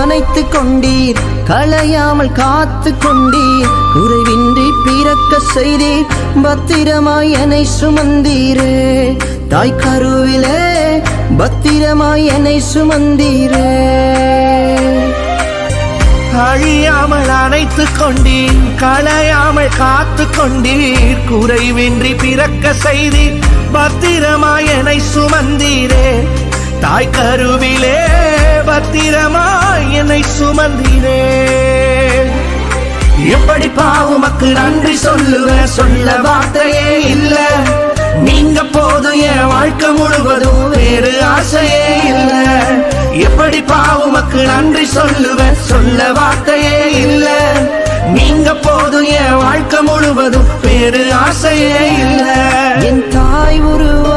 அணைத்து கொண்டீர், களையாமல் காத்து கொண்டீர், குறைவின்றி பிறக்க செய்தீர், பத்திரமாய் என்னை சுமந்தீரே. தாய் கருவிலே பத்திரமாய் என்னை சுமந்தீரே. அழியாமல் அணைத்து கொண்டீர், களையாமல் காத்து கொண்டீர், குறைவின்றி பிறக்க செய்தீர், பத்திரமாய் என்னை சுமந்தீரே. தாய் கருவிலே பத்திரமாய் என்னை சுமந்தீரே. எப்படி பாவுமக்கு நன்றி சொல்லுவேன், சொல்ல வார்த்தையே இல்ல. நீங்க போதும் என் வாழ்க்கை முழுவதும், வேறு ஆசையே இல்ல. எப்படி பாவுமக்கு நன்றி சொல்லுவேன், சொல்ல வார்த்தையே இல்ல. நீங்க போதும் என் வாழ்க்கை முழுவதும், வேறு ஆசையே இல்ல. என் தாய் உருவ